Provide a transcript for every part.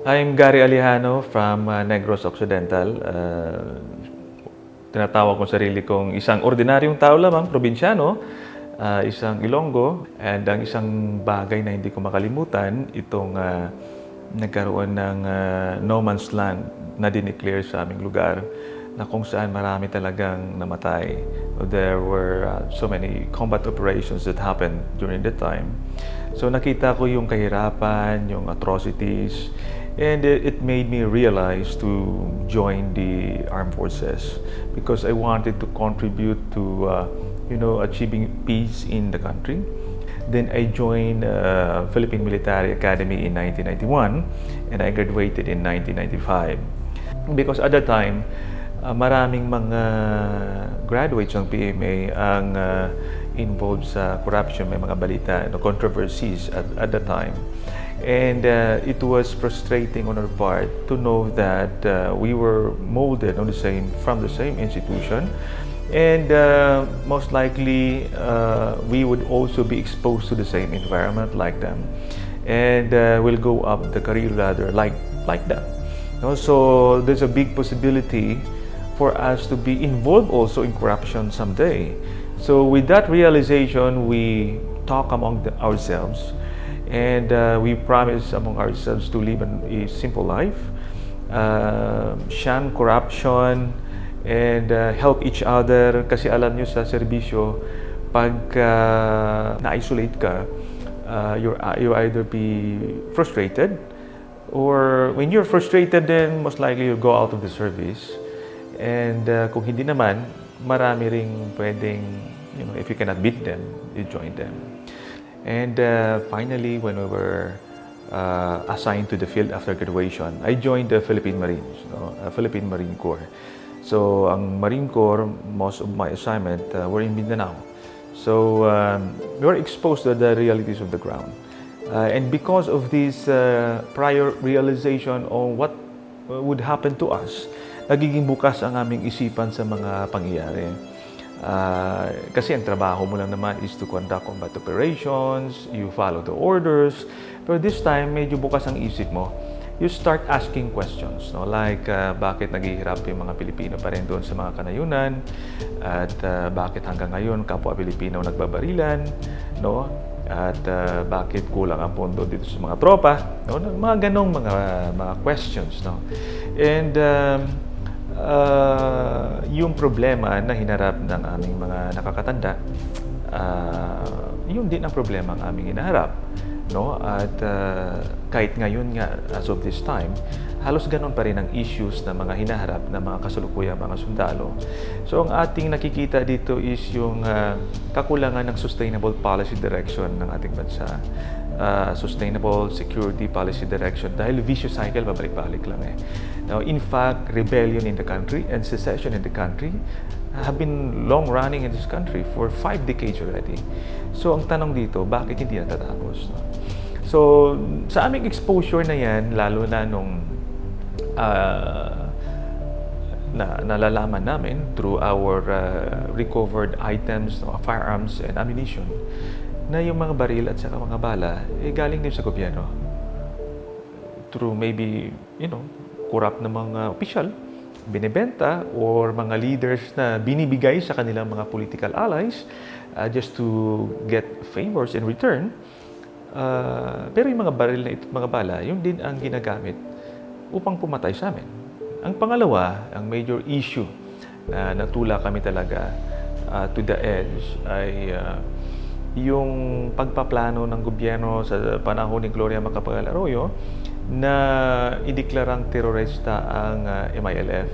I'm Gary Alejano from Negros Occidental. Tinatawag ko sarili kong isang ordinaryong tao lamang, probinsyano, isang Ilonggo, and ang isang bagay na hindi ko makalimutan, itong nagkaroon ng no man's land na dineclare sa aming lugar na kung saan marami talagang namatay. There were so many combat operations that happened during that time. So nakita ko yung kahirapan, yung atrocities, and it made me realize to join the armed forces because I wanted to contribute to achieving peace in the country. Then I joined Philippine Military Academy in 1991 and I graduated in 1995. Because at that time, maraming mga graduates ng PMA ang involved sa corruption, may mga balita, controversies at the time. And it was frustrating on our part to know that we were molded from the same institution, and most likely we would also be exposed to the same environment like them, and will go up the career ladder like them. So there's a big possibility for us to be involved also in corruption someday. So with that realization, we talk among ourselves, and we promise among ourselves to live a simple life, shun corruption, and help each other. Kasi alam nyo sa serbisyo, pag na-isolate ka, you either be frustrated, or when you're frustrated, then most likely you'll go out of the service. And kung hindi naman, marami ring pwedeng, if you cannot beat them, you join them. And finally, when we were assigned to the field after graduation, I joined the Philippine Marines, Philippine Marine Corps. So, ang Marine Corps, most of my assignment were in Mindanao. So, we were exposed to the realities of the ground. And because of this prior realization on what would happen to us, nagiging bukas ang aming isipan sa mga pangyayari. Kasi ang trabaho mo lang naman is to conduct combat operations, you follow the orders. Pero this time, medyo bukas ang isip mo. You start asking questions, like bakit naghihirap yung mga Pilipino pa rin doon sa mga kanayunan, at bakit hanggang ngayon kapwa Pilipino nagbabarilan, at bakit kulang ang pondo dito sa mga tropa, mga ganong mga questions, and yung problema na hinarap ng aming mga nakakatanda, yun din ang problema ang aming hinaharap. At kahit ngayon nga, as of this time, halos ganun pa rin ang issues na mga hinaharap ng mga kasalukuyang mga sundalo. So ang ating nakikita dito is yung kakulangan ng sustainable policy direction ng ating bansa. Sustainable security policy direction dahil vicious cycle, pabalik-balik lang eh. Now, in fact, rebellion in the country and secession in the country have been long running in this country for 5 decades already. So, ang tanong dito, bakit hindi natatapos? So, sa aming exposure na yan, lalo na nung nalalaman namin through our recovered items, firearms and ammunition, na yung mga baril at saka mga bala, galing din sa gobyerno. Through maybe, corrupt na mga opisyal, binibenta, or mga leaders na binibigay sa kanilang mga political allies just to get favors in return. Pero yung mga baril na ito, mga bala, yun din ang ginagamit upang pumatay sa amin. Ang pangalawa, ang major issue na natula kami talaga to the edge ay yung pagpaplano ng gobyerno sa panahon ni Gloria Macapagal-Arroyo na ideklarang terorista ang MILF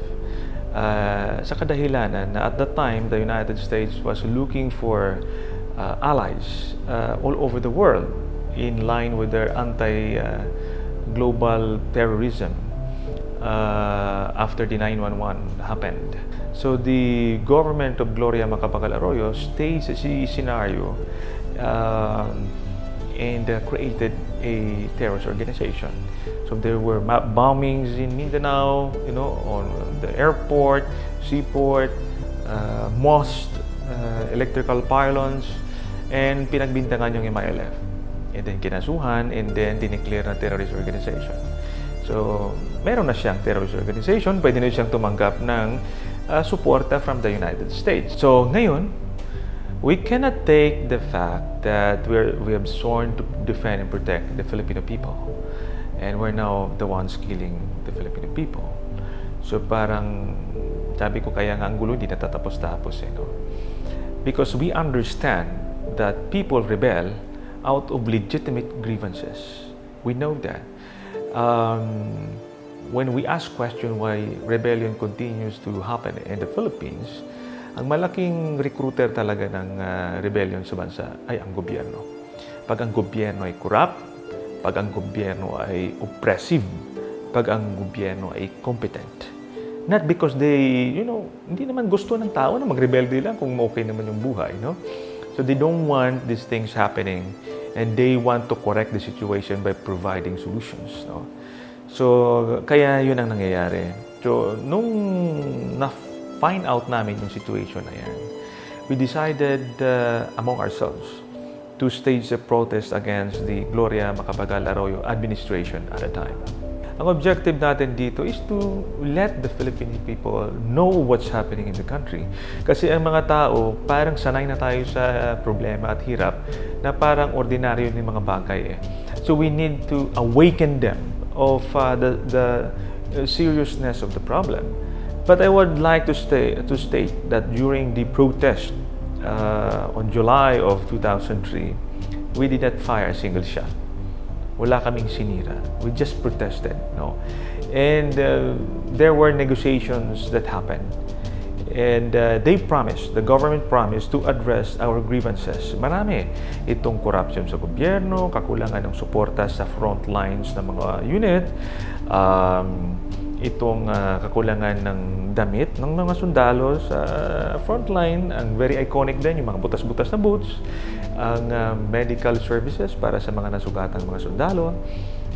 sa kadahilanan na at that time the United States was looking for allies all over the world in line with their anti-global terrorism after the 9/11 happened. So the government of Gloria Macapagal-Arroyo staged a scenario and created a terrorist organization. So there were bombings in Mindanao, on the airport, seaport, mosque, electrical pylons, and pinagbintangan yung MILF. And then kinasuhan, and then dineclare na terrorist organization. So, meron na siyang terrorist organization, pwede na siyang tumanggap ng suporta from the United States. So, ngayon, we cannot take the fact that we have sworn to defend and protect the Filipino people. And we're now the ones killing the Filipino people. So, parang, sabi ko kaya nga ang gulo, hindi natatapos-tapos, no? Because we understand that people rebel out of legitimate grievances. We know that. When we ask question why rebellion continues to happen in the Philippines, ang malaking recruiter talaga ng rebellion sa bansa ay ang gobyerno. Pag ang gobyerno ay corrupt, pag ang gobyerno ay oppressive, pag ang gobyerno ay competent. Not because they, hindi naman gusto ng tao na magrebelde lang kung okay naman yung buhay, no? So they don't want these things happening and they want to correct the situation by providing solutions, no? So, kaya yun ang nangyayari. So, nung na-find out namin yung situation na yan, we decided among ourselves to stage a protest against the Gloria Macapagal Arroyo administration at the time. Ang objective natin dito is to let the Filipino people know what's happening in the country. Kasi ang mga tao, parang sanay na tayo sa problema at hirap na parang ordinaryo ng mga bagay eh. So we need to awaken them of the seriousness of the problem. But I would like to state that during the protest on July of 2003, we did not fire a single shot. Wala kaming sinira. We just protested, no? And there were negotiations that happened. And the government promised to address our grievances. Marami. Itong corruption sa gobyerno, kakulangan ng suporta sa front lines ng mga unit, itong kakulangan ng damit ng mga sundalo sa frontline, ang very iconic din, yung mga butas-butas na boots, ang medical services para sa mga nasugatan mga sundalo,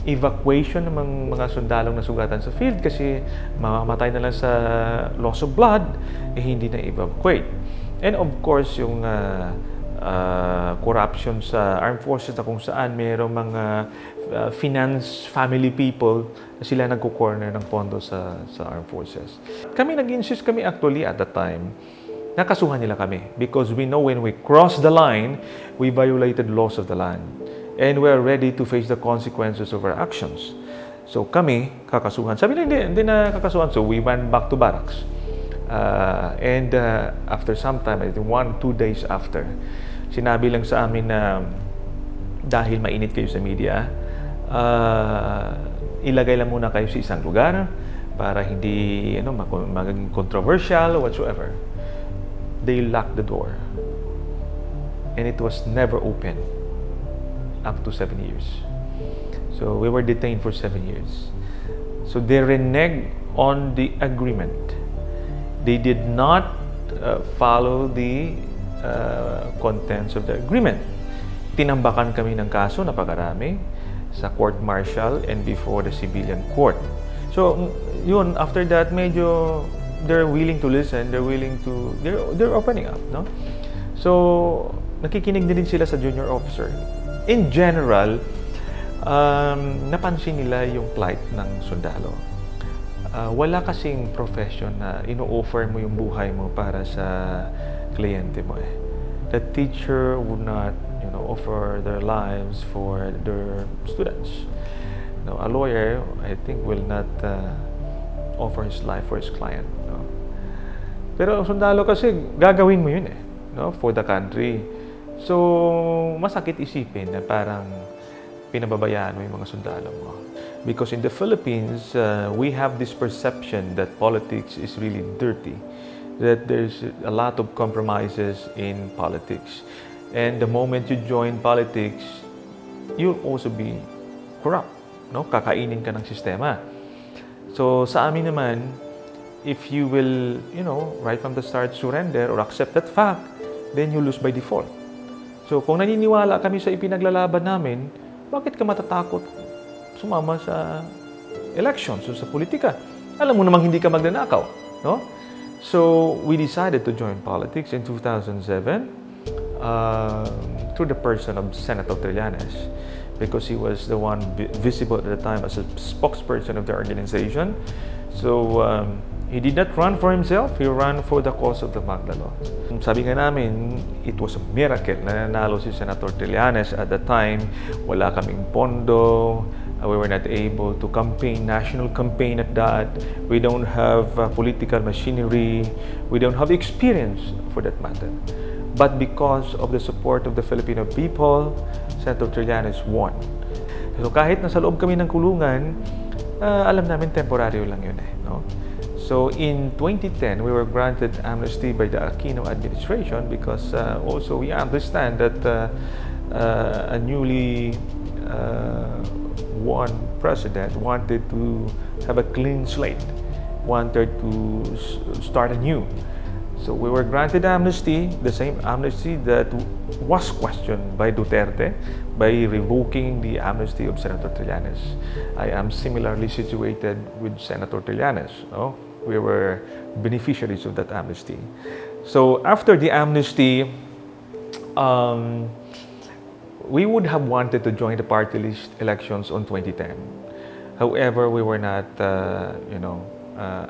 evacuation ng mga sundalong nasugatan sa field kasi mamamatay na lang sa loss of blood, hindi na evacuate. And of course, yung corruption sa armed forces na kung saan mayroong mga finance family people na sila nagko-corner ng pondo sa armed forces. Kami nag-insist kami actually at that time, nakasuhan nila kami because we know when we cross the line, we violated laws of the land. And we are ready to face the consequences of our actions. So kami, kakasuhan. Sabi nila, hindi na kakasuhan. So we went back to barracks. And after some time, I think 1-2 days after, sinabi lang sa amin na dahil mainit kayo sa media, ilagay lang muna kayo sa isang lugar para hindi maging controversial or whatsoever. They locked the door. And it was never open up to 7 years. So we were detained for 7 years. So they reneged on the agreement. They did not follow the contents of the agreement. Tinambakan kami ng kaso, napakarami, sa court martial and before the civilian court. So yun, after that, medyo they're willing to listen, they're opening up, no? So nakikinig din sila sa junior officer. In general, napansin nila yung plight ng sundalo. Wala kasing profession na ino-offer mo yung buhay mo para sa kliyente mo eh. The teacher would not, offer their lives for their students. No, a lawyer, I think, will not offer his life for his client. No? Pero ang sundalo kasi, gagawin mo yun eh, no? For the country. So, masakit isipin na parang pinababayaan mo yung mga sundalo mo. Because in the Philippines, we have this perception that politics is really dirty, that there's a lot of compromises in politics. And the moment you join politics, you'll also be corrupt, no? Kakainin ka ng sistema. So, sa amin naman, if you will, right from the start, surrender or accept that fact, then you lose by default. So, kung naniniwala kami sa ipinaglalaban namin, bakit ka matatakot sumama sa elections o sa politika? Alam mo namang hindi ka magnanakaw, no? So, we decided to join politics in 2007 through the person of Senator Trillanes. because he was the one visible at the time as a spokesperson of the organization. So he did not run for himself, he ran for the cause of the Magdalo. Sabi nga namin, it was a miracle na nanalo si Senator Trillanes at the time. Wala kaming pondo, we were not able to campaign, national campaign at that. We don't have political machinery, we don't have experience for that matter. But because of the support of the Filipino people, Senator Trillanes won. So kahit nasa loob kami ng kulungan, alam namin temporaryo lang yun eh. No? So in 2010, we were granted amnesty by the Aquino administration because also we understand that a newly won president wanted to have a clean slate, wanted to start anew. So we were granted amnesty, the same amnesty that was questioned by Duterte by revoking the amnesty of Senator Trillanes. I am similarly situated with Senator Trillanes. No? We were beneficiaries of that amnesty. So after the amnesty, we would have wanted to join the party list elections on 2010. However, we were not,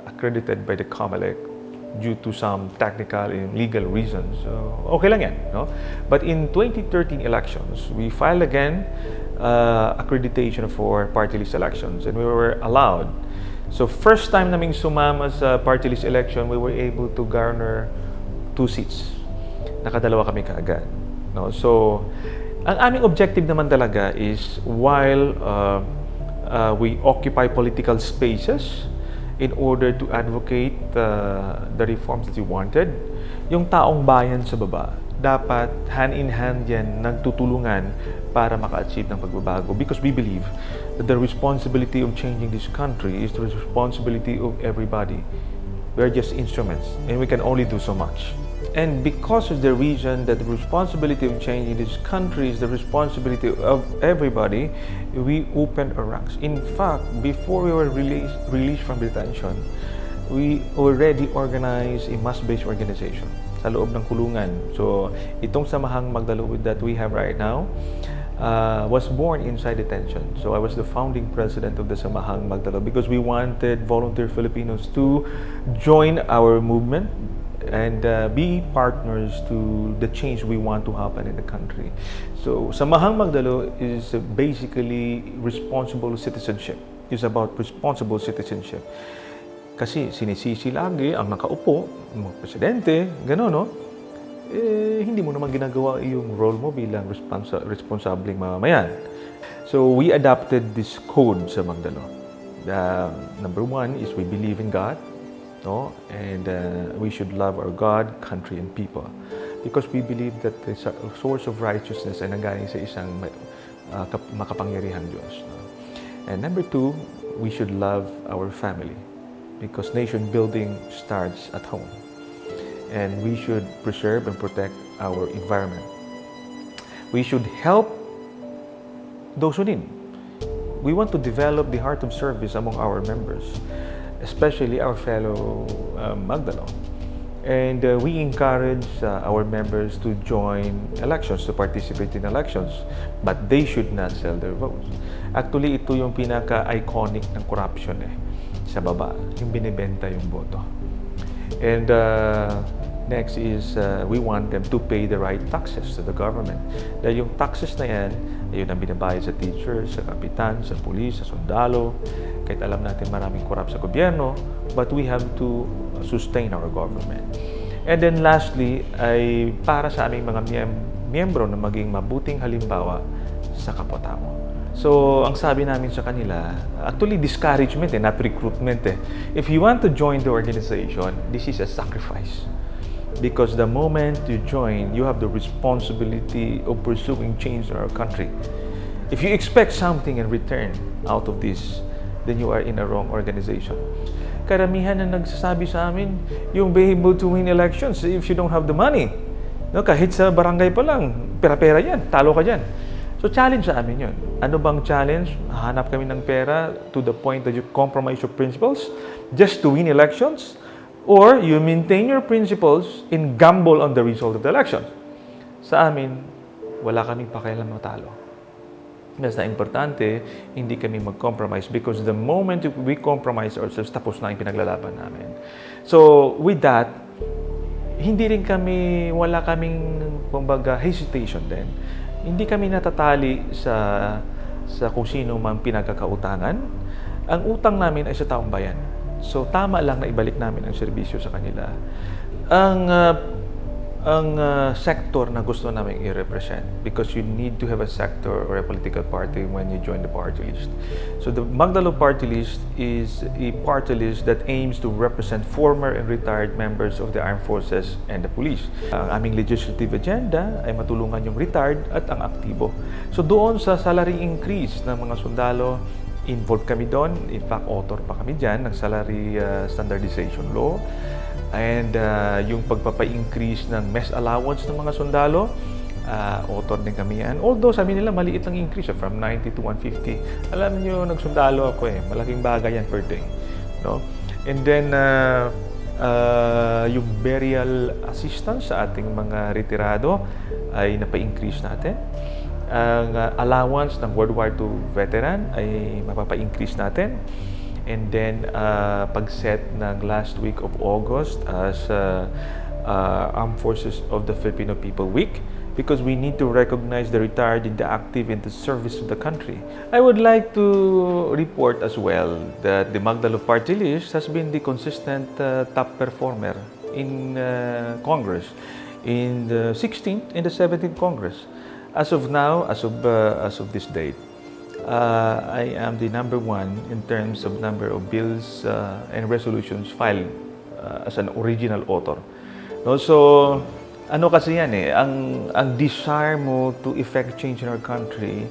accredited by the COMELEC due to some technical and legal reasons. So, okay lang yan, no? But in 2013 elections, we filed again accreditation for party list elections and we were allowed. So, first time naming sumama sa party list election, we were able to garner 2 seats. Nakadalawa kami kaagad. No? So, ang aming objective naman talaga is while we occupy political spaces, in order to advocate the reforms that we wanted, yung taong bayan sa baba, dapat hand in hand yan, nagtutulungan para maka-achieve ng pagbabago. Because we believe that the responsibility of changing this country is the responsibility of everybody. We're just instruments and we can only do so much. And because of the reason that the responsibility of changing this country is the responsibility of everybody, we opened our ranks. In fact, before we were released from detention, we already organized a mass-based organization sa loob ng kulungan. So, itong samahang Magdalo that we have right now was born inside detention. So, I was the founding president of the Samahang Magdalo because we wanted volunteer Filipinos to join our movement and be partners to the change we want to happen in the country. So, Samahang Magdalo is basically responsible citizenship. It's about responsible citizenship. Kasi sinisisi lagi ang nakaupo, mga presidente, gano'n, no? Hindi mo naman ginagawa yung role mo bilang responsableng mamamayan. So, we adopted this code sa Magdalo. Number 1 is we believe in God. No? And we should love our God, country, and people. Because we believe that the source of righteousness ay nanggaling sa isang makapangyarihang Diyos. No? And number 2, we should love our family. Because nation building starts at home. And we should preserve and protect our environment. We should help those who need. We want to develop the heart of service among our members, especially our fellow Magdalo. And we encourage our members to join elections, to participate in elections, but they should not sell their votes. Actually, ito yung pinaka-iconic ng corruption sa baba, yung binibenta yung boto. And next is we want them to pay the right taxes to the government. Dahil yung taxes na yan, ayun ang binabayad sa teachers, sa kapitan, sa pulis, sa sundalo. Kahit alam natin maraming korap sa gobyerno, but we have to sustain our government. And then lastly, ay para sa aming mga miyembro na maging mabuting halimbawa sa kapwa-tao. So, ang sabi namin sa kanila, actually discouragement not recruitment If you want to join the organization, this is a sacrifice. Because the moment you join, you have the responsibility of pursuing change in our country. If you expect something in return out of this, then you are in a wrong organization. Karamihan na nagsasabi sa amin, you'll be able to win elections if you don't have the money. No, kahit sa barangay pa lang, pera-pera yan, talo ka dyan. So challenge sa amin yun. Ano bang challenge? Hanap kami ng pera to the point that you compromise your principles just to win elections? Or you maintain your principles and gamble on the result of the election. Sa amin, wala kaming pakialam matalo. Basta importante, hindi kami mag-compromise because the moment we compromise ourselves, tapos na yung pinaglalaban namin. So, with that, wala kaming, kumbaga, hesitation din. Hindi kami natatali sa kung sino mang pinagkakautangan. Ang utang namin ay sa taong bayan. So, tama lang na ibalik namin ang serbisyo sa kanila. Ang sector na gusto namin i-represent, because you need to have a sector or a political party when you join the party list. So the Magdalo Party-list is a party list that aims to represent former and retired members of the armed forces and the police. Ang aming legislative agenda ay matulungan yung retired at ang aktibo. So doon sa salary increase ng mga sundalo, involved kami doon. In fact, author pa kami dyan ng salary standardization law. And yung pagpapa-increase ng mess allowance ng mga sundalo, author din kami yan. Although sabi nila maliit lang increase from 90 to 150. Alam niyo, nagsundalo ako malaking bagay yan per day. No? And then yung burial assistance sa ating mga retirado ay napa-increase natin. Ang allowance ng World War II veteran ay mapapa-increase natin. And then, pag-set ng last week of August as Armed Forces of the Filipino People Week, because we need to recognize the retired and the active in the service of the country. I would like to report as well that the Magdalo Party-list has been the consistent top performer in Congress, in the 16th and the 17th Congress. As of now, as of this date, I am the number one in terms of number of bills and resolutions filed as an original author. No, so, ano kasi yan ang desire mo to effect change in our country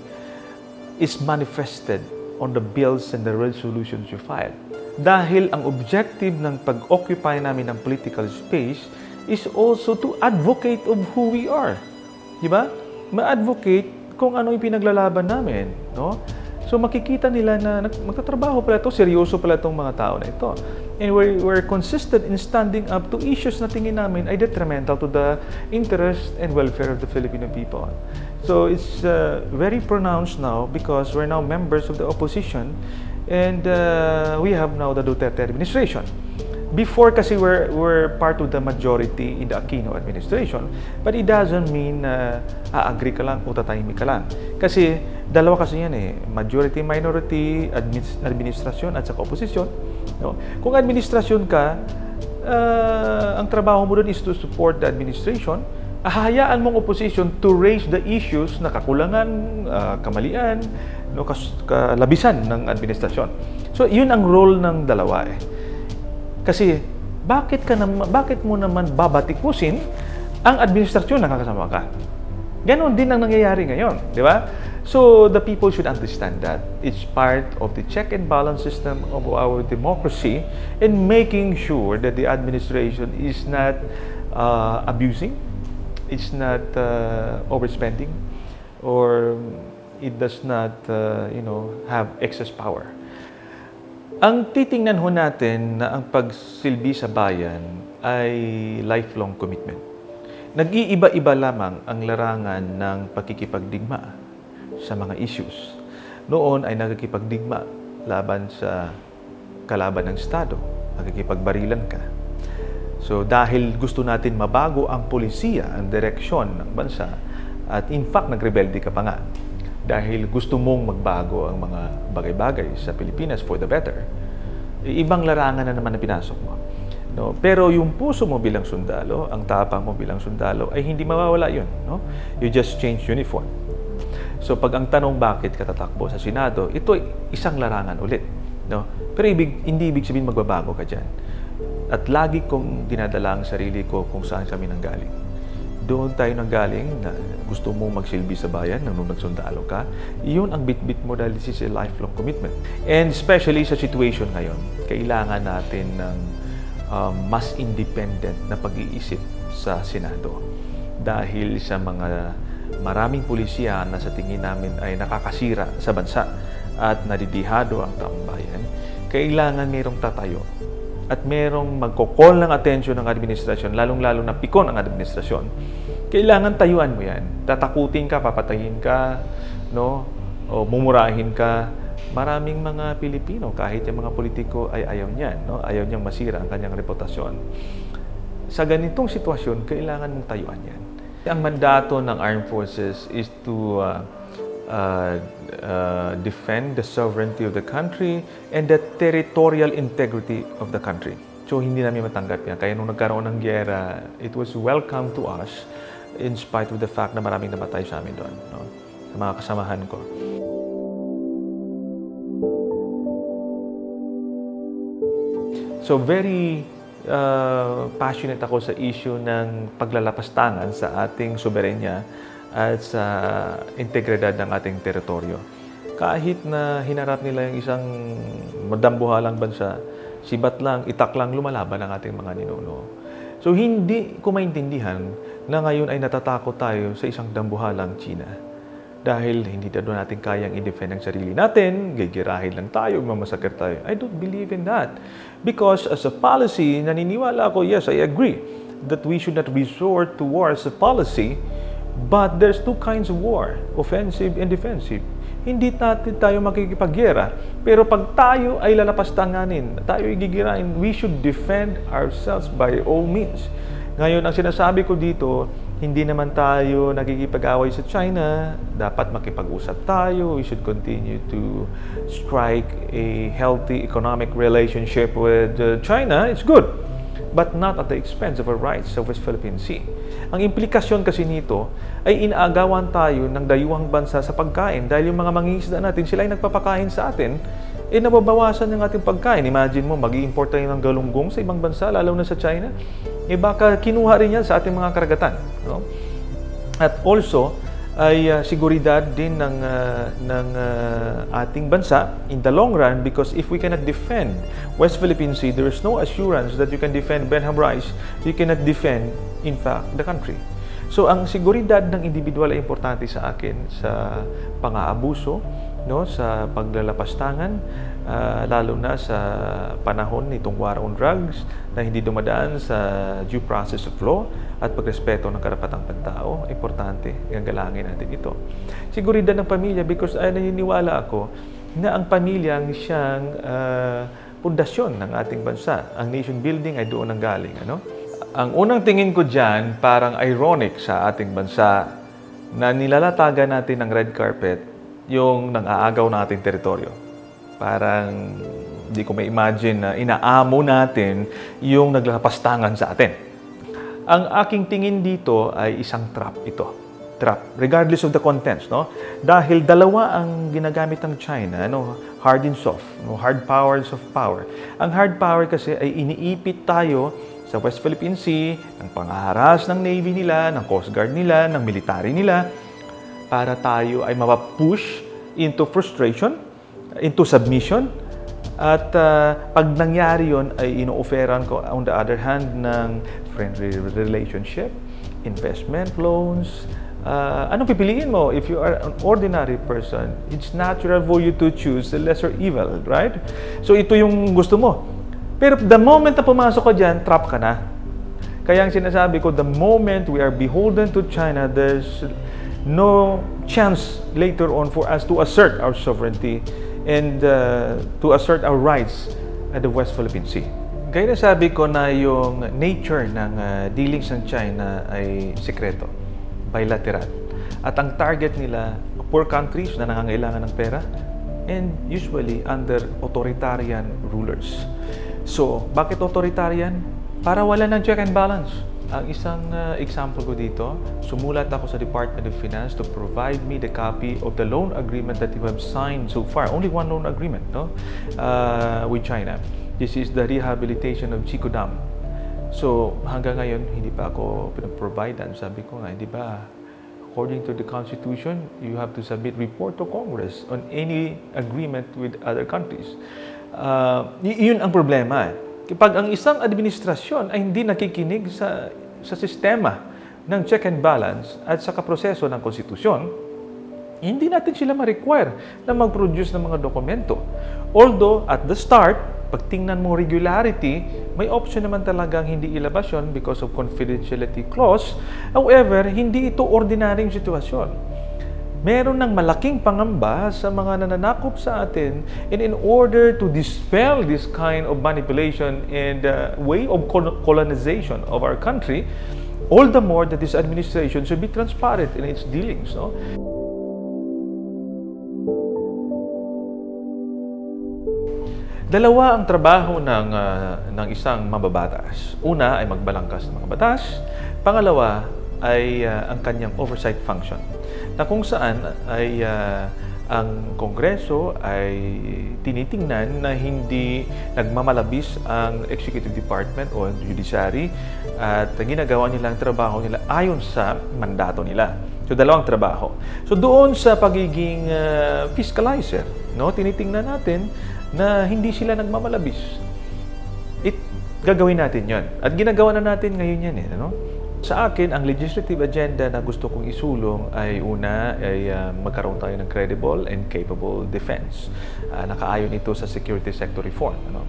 is manifested on the bills and the resolutions you file. Dahil ang objective ng pag-occupy namin ng political space is also to advocate of who we are. Di ba? Ma-advocate kung ano yung pinaglalaban namin, no? So makikita nila na magtatrabaho pala ito, seryoso pala itong mga tao na ito. And we're consistent in standing up to issues na tingin namin ay detrimental to the interest and welfare of the Filipino people. So it's very pronounced now because we're now members of the opposition and we have now the Duterte administration. Before kasi we're part of the majority in the Aquino administration, but it doesn't mean agree ka lang o tatahimik ka lang. Kasi dalawa kasi yan majority, minority, administrasyon at saka opposition. No? Kung administrasyon ka, ang trabaho mo doon is to support the administration, hahayaan mong opposition to raise the issues na kakulangan, kamalian, no, kalabisan ng administrasyon. So yun ang role ng dalawa Kasi bakit mo naman babatikusin ang administrasyon na kakasama ka? Ganon din ang nangyayari ngayon, di ba? So the people should understand that it's part of the check and balance system of our democracy in making sure that the administration is not abusing, it's not overspending, or it does not have excess power. Ang titingnan ho natin na ang pagsilbi sa bayan ay lifelong commitment. Nag-iiba-iba lamang ang larangan ng pakikipagdigma sa mga issues. Noon ay nagkikipagdigma laban sa kalaban ng Estado, nagkikipagbarilan ka. So dahil gusto natin mabago ang polisiya, ang direksyon ng bansa, at in fact nagrebelde ka pa nga, dahil gusto mong magbago ang mga bagay-bagay sa Pilipinas for the better, ibang larangan na naman na pinasok mo. No? Pero yung puso mo bilang sundalo, ang tapang mo bilang sundalo, ay hindi mawawala yun. No? You just change uniform. So pag ang tanong bakit ka tatakbo sa Senado, ito ay isang larangan ulit. No? Pero hindi ibig sabihin magbabago ka dyan. At lagi kong dinadala ang sarili ko kung saan kami nanggaling. Doon tayo nanggaling na gusto mong magsilbi sa bayan nung nagsundalo ka, iyon ang bit-bit mo dahil this is a lifelong commitment. And especially sa situation ngayon, kailangan natin ng mas independent na pag-iisip sa Senado. Dahil sa mga maraming pulisya na sa tingin namin ay nakakasira sa bansa at nadidihado ang taong bayan, kailangan mayroong tatayo at merong magkokol ng atensyon ng administrasyon, lalong-lalo na pikon ang administrasyon. Kailangan tayuan mo yan. Tatakutin ka, papatayin ka, no? o mumurahin ka, maraming mga Pilipino, kahit yung mga politiko ay ayaw niyan, no? Ayaw niyang masira ang kanyang reputasyon. Sa ganitong sitwasyon, kailangan mong tayuan yan. Ang mandato ng Armed Forces is to defend the sovereignty of the country and the territorial integrity of the country. So, hindi namin matanggap yan. Kaya nung nagkaroon ng gyera, it was welcome to us in spite of the fact na maraming namatay sa amin doon, no? Sa mga kasamahan ko. So, very passionate ako sa issue ng paglalapastangan sa ating soberenya at sa integridad ng ating teritoryo. Kahit na hinarap nila yung isang madambuhalang bansa, sibat lang, itak lang, lumalaban ang ating mga ninuno. So, hindi ko maintindihan na ngayon ay natatakot tayo sa isang dambuhalang China. Dahil hindi na doon natin kayang i-defend ang sarili natin, gigirahin lang tayo, mamasakit tayo. I don't believe in that. Because as a policy, naniniwala ako, yes, I agree, that we should not resort to war as a policy, but there's two kinds of war, offensive and defensive. Hindi natin tayo makikipaggera, pero pag tayo ay lalapastanganin, tayo ay gigirahin, we should defend ourselves by all means. Ngayon, ang sinasabi ko dito, hindi naman tayo nagkikipag-away sa China. Dapat makipag-usap tayo. We should continue to strike a healthy economic relationship with China. It's good, but not at the expense of our rights sa West Philippine Sea. Ang implikasyon kasi nito ay inaagawan tayo ng dayuhang bansa sa pagkain dahil yung mga mangingisda natin, sila ay nagpapakain sa atin, nababawasan yung ating pagkain. Imagine mo, mag-i-import tayo ng galunggong sa ibang bansa, lalo na sa China. Baka kinuha rin yan sa ating mga karagatan. No? At also, ay seguridad din ng ating bansa in the long run, because if we cannot defend West Philippine Sea, there is no assurance that you can defend Benham Rice, you cannot defend, in fact, the country. So, ang seguridad ng individual ay importante sa akin sa pang-aabuso, no, sa paglalapastangan, lalo na sa panahon nitong war on drugs na hindi dumadaan sa due process of law at pagrespeto ng karapatang pantao. Importante, gagalangin natin ito. Seguridad ng pamilya, because naniniwala ako na ang pamilya ang siyang pundasyon ng ating bansa. Ang nation building ay doon ang galing. Ano? Ang unang tingin ko dyan, parang ironic sa ating bansa na nilalatagan natin ng red carpet yung nang-aagaw ng ating teritoryo. Parang hindi ko ma-imagine na inaamo natin yung naglapastangan sa atin. Ang aking tingin dito ay isang trap ito. Trap, regardless of the contents, no? Dahil dalawa ang ginagamit ng China, no? Hard and soft, no? Hard power and soft power. Ang hard power kasi ay iniipit tayo sa West Philippine Sea, ng panghaharas ng Navy nila, ng Coast Guard nila, ng military nila, para tayo ay mapapush into frustration, into submission, at pag nangyari yun ay ino-offeran ko on the other hand ng friendly relationship, investment loans. Anong pipiliin mo? If you are an ordinary person, it's natural for you to choose the lesser evil, right? So ito yung gusto mo. Pero the moment na pumasok ka dyan, trap ka na. Kaya ang sinasabi ko, the moment we are beholden to China, there's no chance later on for us to assert our sovereignty and to assert our rights at the West Philippine Sea. Kaya nasabi ko na yung nature ng dealings ng China ay sekreto, bilateral. At ang target nila, poor countries na nangangailangan ng pera, and usually under authoritarian rulers. So, bakit authoritarian? Para wala ng check and balance. Ang isang example ko dito, sumulat ako sa Department of Finance to provide me the copy of the loan agreement that you have signed so far. Only one loan agreement, no? With China. This is the rehabilitation of Chico Dam. So, hanggang ngayon, hindi pa ako pinag-providean. Sabi ko nga, di ba, according to the Constitution, you have to submit report to Congress on any agreement with other countries. Yun ang problema. Kapag ang isang administrasyon ay hindi nakikinig sa sistema ng check and balance at sa kaproseso ng konstitusyon, hindi natin sila ma-require na mag-produce ng mga dokumento. Although, at the start, pag tingnan mo regularity, may option naman talagang hindi ilabas yun because of confidentiality clause. However, hindi ito ordinaryong sitwasyon. meron ng malaking pangamba sa mga nananakop sa atin, and in order to dispel this kind of manipulation and way of colonization of our country, all the more that this administration should be transparent in its dealings, no? Dalawa ang trabaho ng isang mababatas. Una ay magbalangkas ng mga batas. Pangalawa ay ang kanyang oversight function, na kung saan ay ang Kongreso ay tinitingnan na hindi nagmamalabis ang Executive Department o ang Judiciary at ginagawa nila ang trabaho nila ayon sa mandato nila. So, dalawang trabaho. So, doon sa pagiging fiscalizer, no, tinitingnan natin na hindi sila nagmamalabis. Gagawin natin yon. At ginagawa na natin ngayon yan. No? Sa akin, ang legislative agenda na gusto kong isulong ay una, ay magkaroon tayo ng credible and capable defense. Nakaayon ito sa security sector reform. Ano?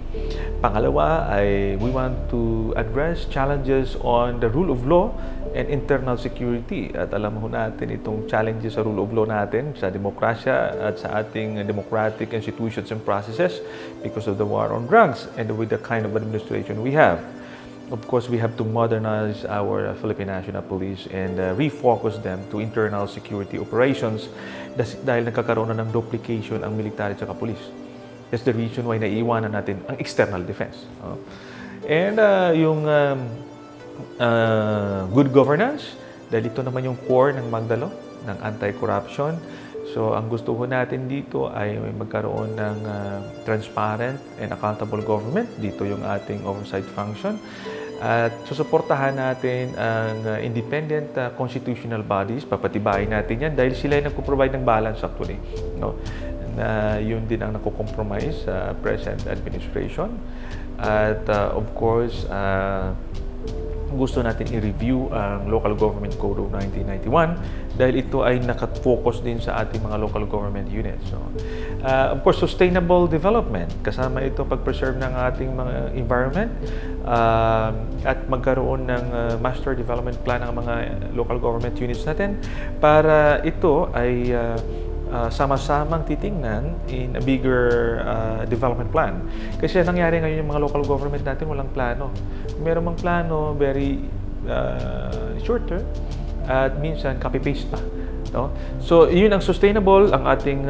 Pangalawa ay we want to address challenges on the rule of law and internal security. At alam ho natin itong challenges sa rule of law natin, sa demokrasya at sa ating democratic institutions and processes because of the war on drugs and with the kind of administration we have. Of course, we have to modernize our Philippine National Police and refocus them to internal security operations dahil nagkakaroon na ng duplication ang military at police. That's the reason why naiiwanan natin ang external defense. And yung good governance, dahil ito naman yung core ng Magdalo, ng anti-corruption. So, ang gusto ko natin dito ay magkaroon ng transparent and accountable government. Dito yung ating oversight function. At susuportahan natin ang independent constitutional bodies. Papatibayin natin yan dahil sila ay nagpo-provide ng balance actually. No? Na yun din ang nako-compromise sa present administration. At of course, gusto natin i-review ang Local Government Code of 1991 dahil ito ay nakafocus din sa ating mga local government units. So, of course, sustainable development. Kasama ito pag-preserve ng ating mga environment at magkaroon ng master development plan ng mga local government units natin para ito ay sama-samang titingnan in a bigger development plan. Kasi nangyari ngayon yung mga local government natin walang plano. Kung meron mang plano, very short term at minsan copy-paste pa. No? So, yun ang sustainable, ang ating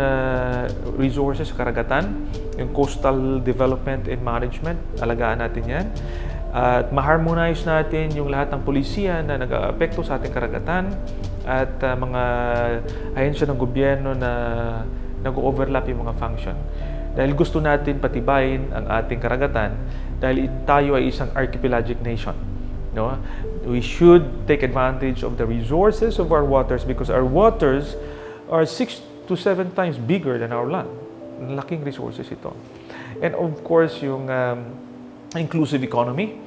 resources sa karagatan, yung coastal development and management, alagaan natin yan. At ma-harmonize natin yung lahat ng polisiya na nag-aapekto sa ating karagatan at mga ahensya ng gobyerno na nag-overlap yung mga function. Dahil gusto natin patibayin ang ating karagatan dahil tayo ay isang archipelagic nation. No? We should take advantage of the resources of our waters because our waters are 6 to 7 times bigger than our land. Laking resources ito. And of course, yung inclusive economy.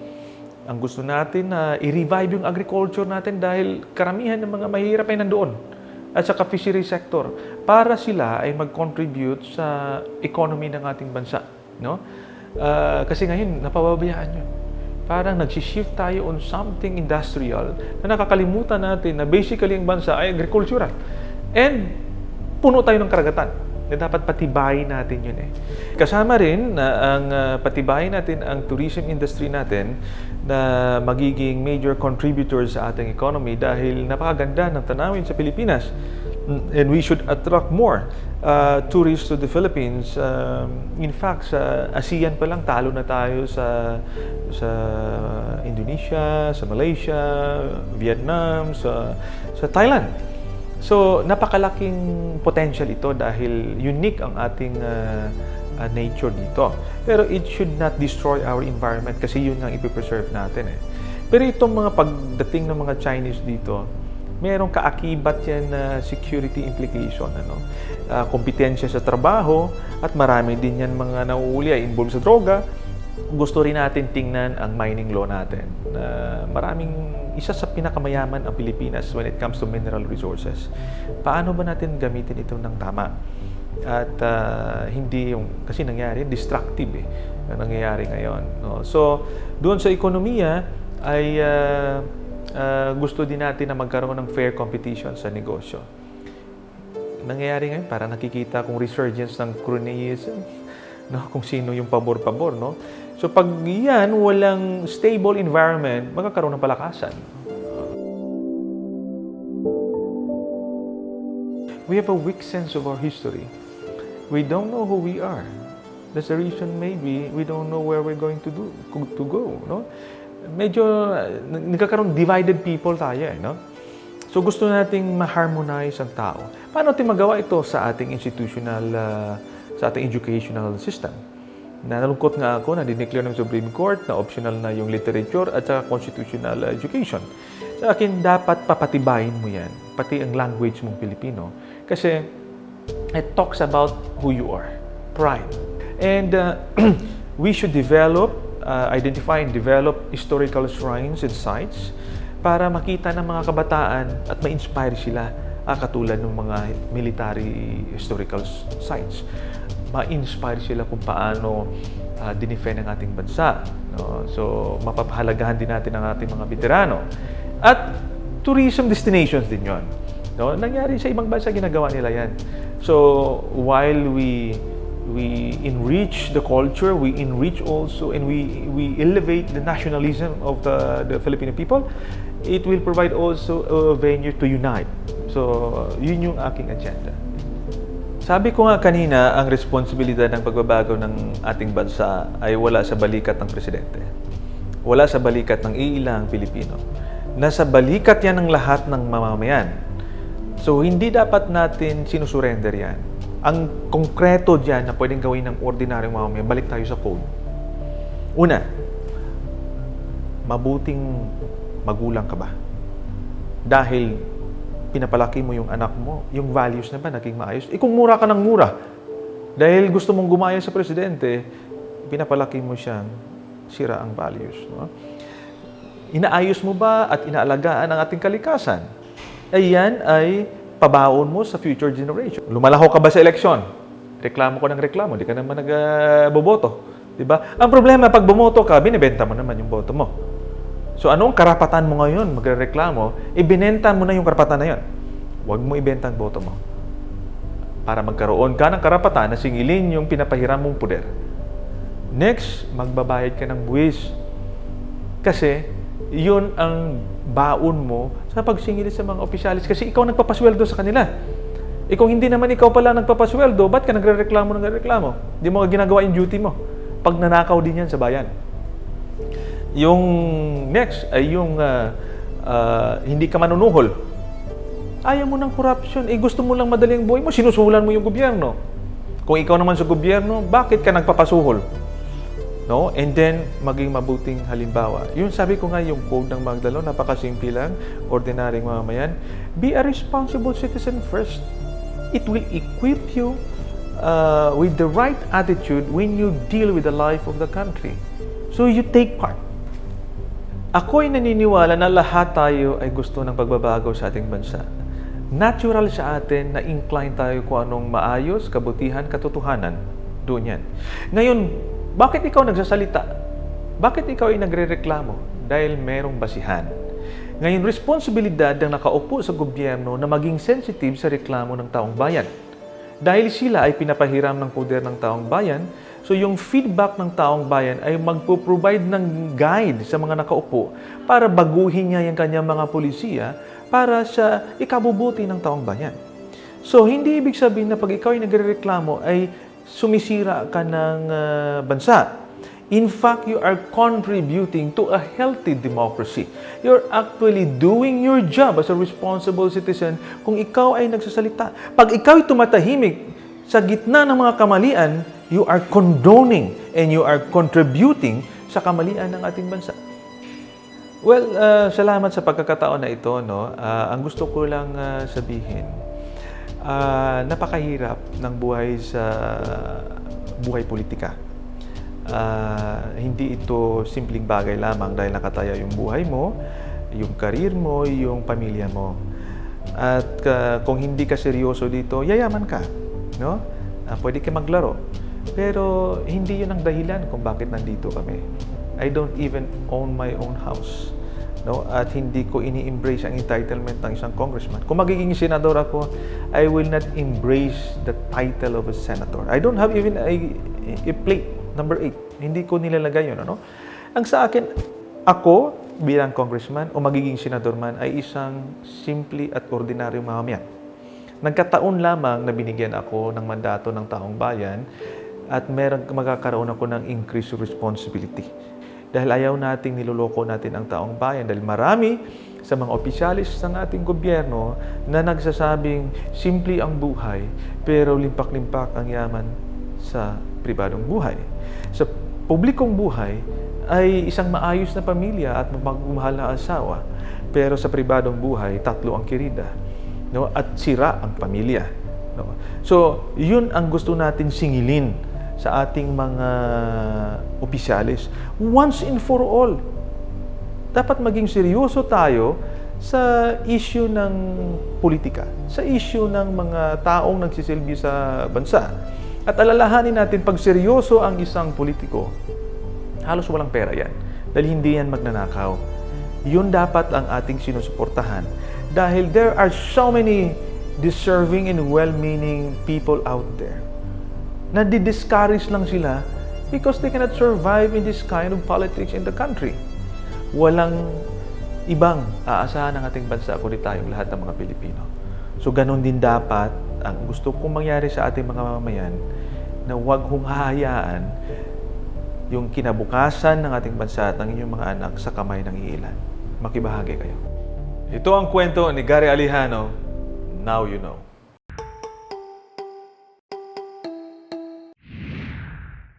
Ang gusto natin na i-revive yung agriculture natin dahil karamihan ng mga mahirap ay nandoon at saka fishery sector para sila ay mag-contribute sa economy ng ating bansa. No? Kasi ngayon, napababayaan yun. Parang nag-shift tayo on something industrial na nakakalimutan natin na basically ang bansa ay agricultural. And puno tayo ng karagatan. Na dapat patibayin natin yun eh. Kasama rin na ang patibayin natin ang tourism industry natin na magiging major contributor sa ating economy dahil napakaganda ng tanawin sa Pilipinas. And we should attract more tourists to the Philippines. In fact, sa ASEAN pa lang talo na tayo sa Indonesia, sa Malaysia, Vietnam, sa Thailand. So, napakalaking potential ito dahil unique ang ating nature dito. Pero it should not destroy our environment kasi yun ang ipipreserve natin eh. Pero itong mga pagdating ng mga Chinese dito, merong kaakibat yan na security implication. Kompetensya sa trabaho at marami din yan mga nauuli ay involved sa droga. Gusto rin natin tingnan ang mining law natin. Isa sa pinakamayaman ang Pilipinas when it comes to mineral resources. Paano ba natin gamitin ito ng tama? At hindi yung, kasi nangyari, destructive na nangyayari ngayon. No? So, doon sa ekonomiya ay gusto din natin na magkaroon ng fair competition sa negosyo. nangyayari ngayon, para nakikita kong resurgence ng cronyism, no? Kung sino yung pabor-pabor, no? So pag yan, walang stable environment, magkakaroon ng palakasan. We have a weak sense of our history. We don't know who we are. That's the reason maybe we don't know where we're going to go, no? Medyo nagkakaroon divided people tayo, no? So gusto nating ma-harmonize ang tao. Paano natin magawa ito sa ating sa ating educational system? Nalungkot nga ako na dineclare ng Supreme Court na optional na yung literature at saka constitutional education. Sa akin, dapat papatibayin mo yan, pati ang language mong Pilipino. Kasi it talks about who you are, pride. And we should identify and develop historical shrines and sites para makita ng mga kabataan at ma-inspire sila katulad ng mga military historical sites. Ma-inspire sila kung paano dinefend ang ating bansa. No? So, mapapahalagahan din natin ang ating mga veterano. At tourism destinations din yon. No? Nangyari sa ibang bansa, ginagawa nila yan. So, while we enrich the culture, we enrich also, and we elevate the nationalism of the Filipino people, it will provide also a venue to unite. So, yun yung aking agenda. Sabi ko nga kanina, ang responsibilidad ng pagbabago ng ating bansa ay wala sa balikat ng presidente. Wala sa balikat ng iilang Pilipino. Nasa balikat yan ng lahat ng mamamayan. So, hindi dapat natin sinusurrender yan. Ang konkreto dyan na pwedeng gawin ng ordinaryong mamamayan, balik tayo sa code. Una, mabuting magulang ka ba? Dahil pinapalaki mo yung anak mo, yung values na ba naging maayos? Kung mura ka ng mura, dahil gusto mong gumaya sa presidente, pinapalaki mo siyang sira ang values. No? Inaayos mo ba at inaalagaan ang ating kalikasan? Ayan ay pabaon mo sa future generation. Lumalaho ka ba sa eleksyon? Reklamo ko ng reklamo, di ka naman nagboboto. Diba? Ang problema, pag bumoto ka, binibenta mo naman yung boto mo. So, anong karapatan mo ngayon magrereklamo? Ibinenta mo na yung karapatan na yun. Huwag mo ibenta ang boto mo. Para magkaroon ka ng karapatan na singilin yung pinapahiram mong puder. Next, magbabayad ka ng buwis. Kasi, yun ang baon mo sa pagsingil sa mga opisyalis. Kasi ikaw nagpapasweldo sa kanila. Kung hindi naman ikaw pala nagpapasweldo, ba't ka nagrereklamo? Hindi mo ginagawa yung duty mo. Pag nanakaw din yan sa bayan. Yung next ay yung hindi ka manunuhol. Ayaw mo ng corruption. Gusto mo lang madali ang buhay mo, sinusuhulan mo yung gobyerno. Kung ikaw naman sa gobyerno, bakit ka nagpapasuhol? No? And then, maging mabuting halimbawa. Yung sabi ko nga, yung code ng Magdalo, napakasimple lang, ordinaryong mamamayan. Be a responsible citizen first. It will equip you with the right attitude when you deal with the life of the country. So, you take part. Ako'y naniniwala na lahat tayo ay gusto ng pagbabago sa ating bansa. Natural sa atin na incline tayo kung anong maayos, kabutihan, katotohanan. Doon yan. Ngayon, bakit ikaw nagsasalita? Bakit ikaw ay nagrereklamo? Dahil merong basihan. Ngayon, responsibilidad ng nakaupo sa gobyerno na maging sensitive sa reklamo ng taong bayan. Dahil sila ay pinapahiram ng poder ng taong bayan, so yung feedback ng taong bayan ay magpo-provide ng guide sa mga nakaupo para baguhin niya yung kanyang mga polisiya para sa ikabubuti ng taong bayan. So, hindi ibig sabihin na pag ikaw ay nagrereklamo ay sumisira ka ng bansa. In fact, you are contributing to a healthy democracy. You're actually doing your job as a responsible citizen kung ikaw ay nagsasalita. Pag ikaw ay tumatahimik sa gitna ng mga kamalian, you are condoning and you are contributing sa kamalian ng ating bansa. Well, salamat sa pagkakataon na ito. No? Ang gusto ko lang sabihin, napakahirap ng buhay sa buhay politika. Hindi ito simpleng bagay lamang dahil nakataya yung buhay mo, yung karir mo, yung pamilya mo. At kung hindi ka seryoso dito, yayaman ka. No? Pwede ka maglaro. Pero hindi yun ang dahilan kung bakit nandito kami. I don't even own my own house. no? At hindi ko ini-embrace ang entitlement ng isang congressman. Kung magiging senador ako, I will not embrace the title of a senator. I don't have even a plate, number 8. Hindi ko nilalagay yun, ano? Ang sa akin, ako bilang congressman o magiging senador man ay isang simple at ordinaryong mamamayan. Nagkataon lamang na binigyan ako ng mandato ng taong bayan at magkakaroon ako ng increased responsibility. Dahil ayaw nating niloloko natin ang taong bayan. Dahil marami sa mga opisyalis ng ating gobyerno na nagsasabing simple ang buhay, pero limpak-limpak ang yaman sa pribadong buhay. Sa publikong buhay ay isang maayos na pamilya at magmahal na asawa. Pero sa pribadong buhay, 3 ang kirida, no? At sira ang pamilya. No? So, yun ang gusto natin singilin sa ating mga opisyalis. Once and for all, dapat maging seryoso tayo sa issue ng politika, sa issue ng mga taong nagsisilbi sa bansa. At alalahanin natin, pag seryoso ang isang politiko, halos walang pera yan. Dahil hindi yan magnanakaw. Yun dapat ang ating sinusuportahan. Dahil there are so many deserving and well-meaning people out there na di-discourage lang sila because they cannot survive in this kind of politics in the country. Walang ibang aasahan ng ating bansa kundi tayong lahat ng mga Pilipino. So ganun din dapat ang gusto kong mangyari sa ating mga mamamayan, na huwag hong hahayaan yung kinabukasan ng ating bansa at ng inyong mga anak sa kamay ng iilan. Makibahagi kayo. Ito ang kwento ni Gary Alejano. Now you know.